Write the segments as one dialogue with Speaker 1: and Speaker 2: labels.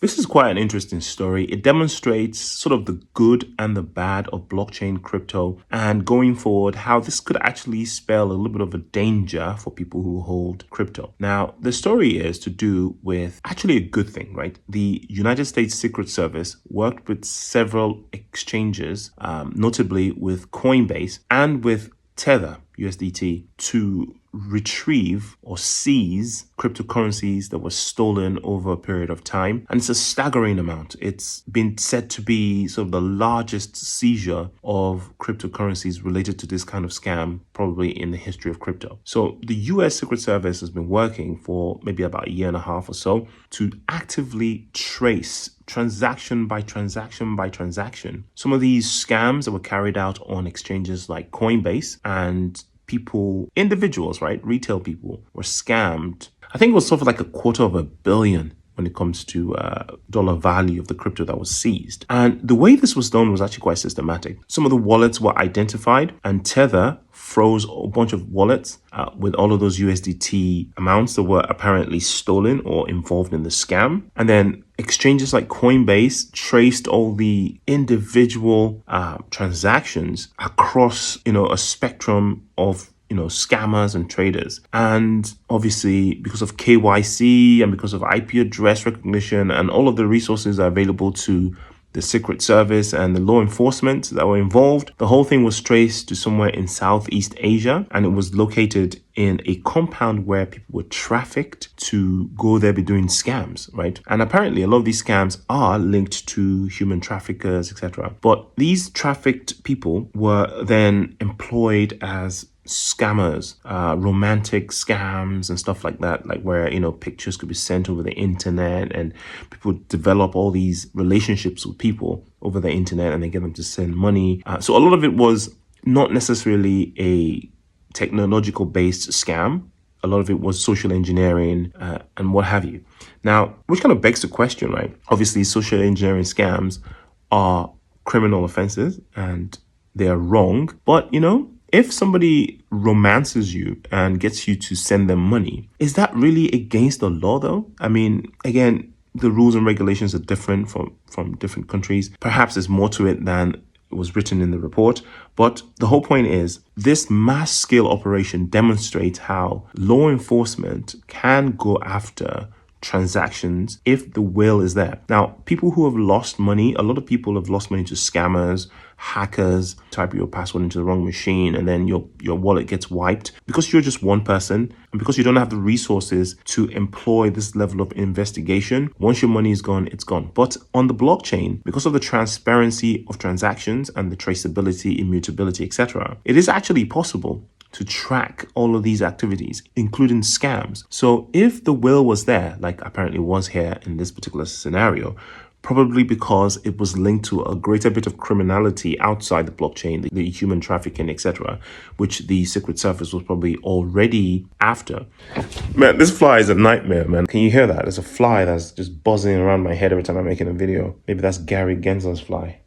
Speaker 1: This is quite an interesting story. It demonstrates sort of the good and the bad of blockchain crypto, and going forward, how this could actually spell a little bit of a danger for people who hold crypto. Now, the story is to do with actually a good thing, right? The United States Secret Service worked with several exchanges, notably with Coinbase and with Tether, USDT, to retrieve or seize cryptocurrencies that were stolen over a period of time. And it's a staggering amount. It's been said to be sort of the largest seizure of cryptocurrencies related to this kind of scam, probably in the history of crypto. So the US Secret Service has been working for maybe about a year and a half or so to actively trace transaction by transaction by transaction some of these scams that were carried out on exchanges like Coinbase, and individuals, right? Retail people were scammed. I think it was sort of like $250 million when it comes to dollar value of the crypto that was seized. And the way this was done was actually quite systematic. Some of the wallets were identified, and Tether froze a bunch of wallets with all of those USDT amounts that were apparently stolen or involved in the scam. And then exchanges like Coinbase traced all the individual transactions across, a spectrum of scammers and traders. And obviously, because of KYC and because of IP address recognition and all of the resources that are available to the Secret Service and the law enforcement that were involved, the whole thing was traced to somewhere in Southeast Asia, and it was located in a compound where people were trafficked to go there be doing scams, right? And apparently a lot of these scams are linked to human traffickers, etc. But these trafficked people were then employed as scammers, romantic scams and stuff like that, like where pictures could be sent over the internet, and people develop all these relationships with people over the internet, and they get them to send money. So a lot of it was not necessarily a technological based scam. A lot of it was social engineering and what have you. Now, which kind of begs the question, right? Obviously, social engineering scams are criminal offenses and they are wrong, but if somebody romances you and gets you to send them money, is that really against the law though? I mean, again, the rules and regulations are different from different countries. Perhaps there's more to it than was written in the report. But the whole point is this mass scale operation demonstrates how law enforcement can go after transactions if the will is there. Now, people who have lost money, a lot of people have lost money to scammers, hackers, type your password into the wrong machine, and then your wallet gets wiped because you're just one person and because you don't have the resources to employ this level of investigation. Once your money is gone, it's gone. But on the blockchain, because of the transparency of transactions and the traceability, immutability, etc., it is actually possible to track all of these activities, including scams. So if the will was there, like apparently was here in this particular scenario, probably because it was linked to a greater bit of criminality outside the blockchain, the human trafficking, etc., which the Secret Service was probably already after. Man, this fly is a nightmare, man. Can you hear that? There's a fly that's just buzzing around my head every time I'm making a video. Maybe that's Gary Gensler's fly.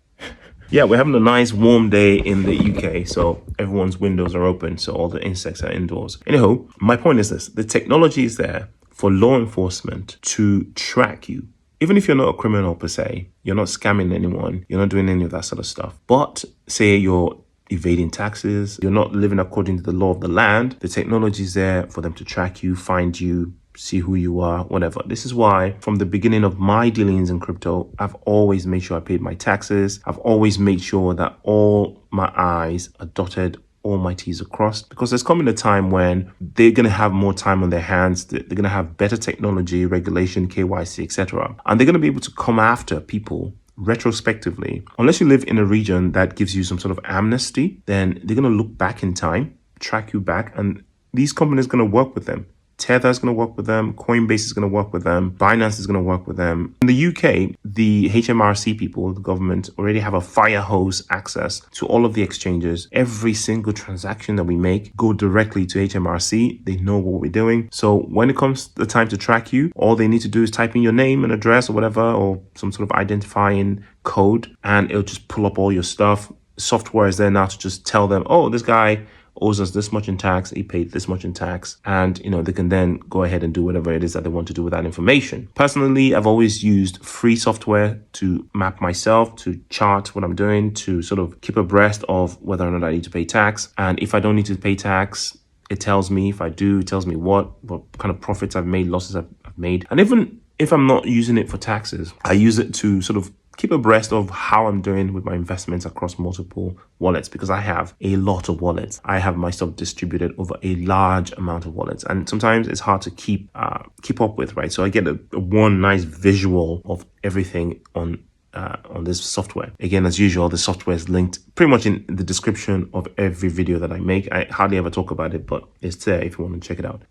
Speaker 1: Yeah, we're having a nice warm day in the UK, so everyone's windows are open, so all the insects are indoors. Anyhow, my point is this: the technology is there for law enforcement to track you. Even if you're not a criminal per se, you're not scamming anyone, you're not doing any of that sort of stuff. But say you're evading taxes, you're not living according to the law of the land, the technology is there for them to track you, find you, see who you are, whatever. This is why from the beginning of my dealings in crypto, I've always made sure I paid my taxes. I've always made sure that all my I's are dotted, all my T's are crossed, because there's coming a time when they're going to have more time on their hands. They're going to have better technology, regulation, KYC, etc. And they're going to be able to come after people retrospectively. Unless you live in a region that gives you some sort of amnesty, then they're going to look back in time, track you back, and these companies are going to work with them. Tether is going to work with them. Coinbase is going to work with them. Binance is going to work with them. In the UK, the HMRC people, the government, already have a fire hose access to all of the exchanges. Every single transaction that we make go directly to HMRC. They know what we're doing. So when it comes the time to track you, all they need to do is type in your name and address or whatever, or some sort of identifying code, and it'll just pull up all your stuff. Software is there now to just tell them, oh, this guy owes us this much in tax, he paid this much in tax, and they can then go ahead and do whatever it is that they want to do with that information. Personally, I've always used free software to map myself, to chart what I'm doing, to sort of keep abreast of whether or not I need to pay tax. And if I don't need to pay tax, it tells me. If I do, it tells me what kind of profits I've made, losses I've made. And even if I'm not using it for taxes, I use it to sort of keep abreast of how I'm doing with my investments across multiple wallets, because I have a lot of wallets. I have my stuff distributed over a large amount of wallets, and sometimes it's hard to keep up with, right? So I get a one nice visual of everything on this software. Again, as usual, the software is linked pretty much in the description of every video that I make. I hardly ever talk about it, but it's there if you want to check it out.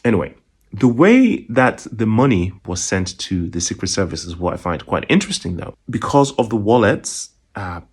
Speaker 1: Anyway, the way that the money was sent to the Secret Service is what I find quite interesting, though. Because of the wallets,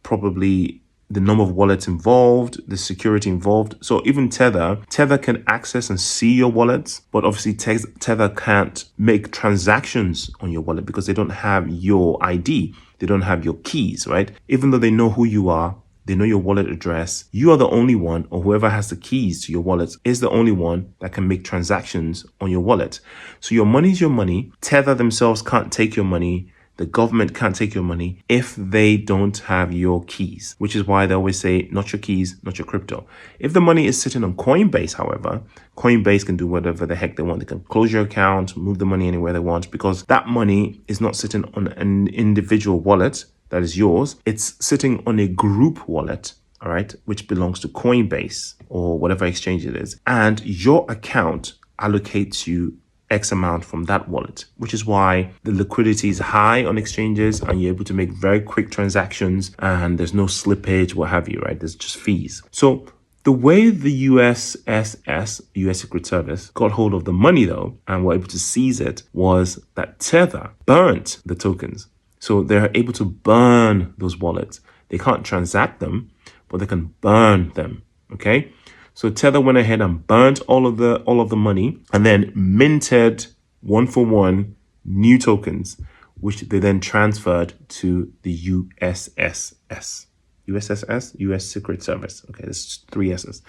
Speaker 1: probably the number of wallets involved, the security involved. So even Tether can access and see your wallets, but obviously Tether can't make transactions on your wallet because they don't have your ID. They don't have your keys, right? Even though they know who you are, they know your wallet address, you are the only one, or whoever has the keys to your wallet is the only one that can make transactions on your wallet. So your money is your money. Tether themselves can't take your money. The government can't take your money if they don't have your keys, which is why they always say, not your keys, not your crypto. If the money is sitting on Coinbase, however, Coinbase can do whatever the heck they want. They can close your account, move the money anywhere they want, because that money is not sitting on an individual wallet that is yours. It's sitting on a group wallet, all right, which belongs to Coinbase or whatever exchange it is. And your account allocates you X amount from that wallet, which is why the liquidity is high on exchanges and you're able to make very quick transactions and there's no slippage, what have you, right? There's just fees. So the way the USSS, US Secret Service, got hold of the money, though, and were able to seize it, was that Tether burnt the tokens. So they're able to burn those wallets. They can't transact them, but they can burn them, okay? So Tether went ahead and burnt all of the money and then minted 1-for-1 new tokens, which they then transferred to the USSS. USSS? US Secret Service. Okay, there's 3 S's.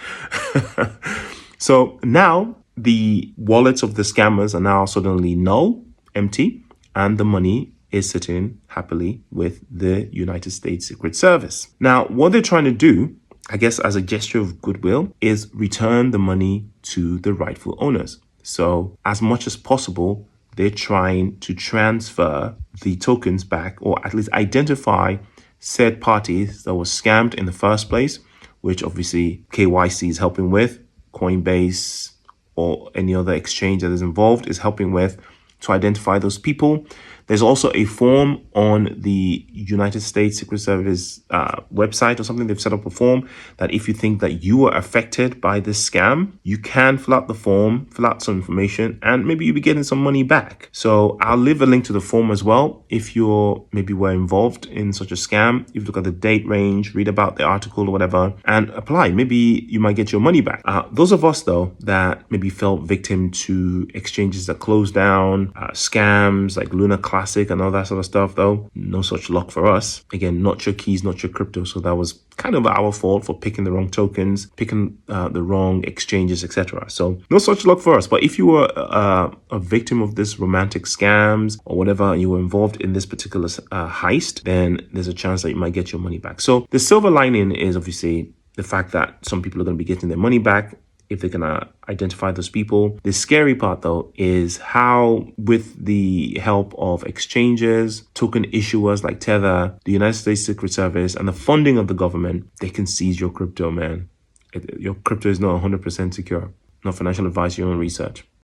Speaker 1: So now the wallets of the scammers are now suddenly null, empty, and the money is sitting happily with the United States Secret Service. Now, what they're trying to do, I guess as a gesture of goodwill, is return the money to the rightful owners. So as much as possible, they're trying to transfer the tokens back, or at least identify said parties that were scammed in the first place, which obviously KYC is helping with, Coinbase or any other exchange that is involved is helping with, to identify those people. There's also a form on the United States Secret Service website or something. They've set up a form that if you think that you were affected by this scam, you can fill out the form, fill out some information, and maybe you'll be getting some money back. So I'll leave a link to the form as well. If you're maybe were involved in such a scam, if you look at the date range, read about the article or whatever, and apply, maybe you might get your money back. Those of us, though, that maybe fell victim to exchanges that closed down, scams like Luna Classic and all that sort of stuff, though, no such luck for us. Again, not your keys, not your crypto. So that was kind of our fault for picking the wrong tokens, picking the wrong exchanges, etc. So no such luck for us. But if you were a victim of this romantic scams or whatever, and you were involved in this particular heist, then there's a chance that you might get your money back. So the silver lining is obviously the fact that some people are going to be getting their money back if they can identify those people. The scary part, though, is how, with the help of exchanges, token issuers like Tether, the United States Secret Service, and the funding of the government, they can seize your crypto, man. Your crypto is not 100% secure. Not financial advice, your own research.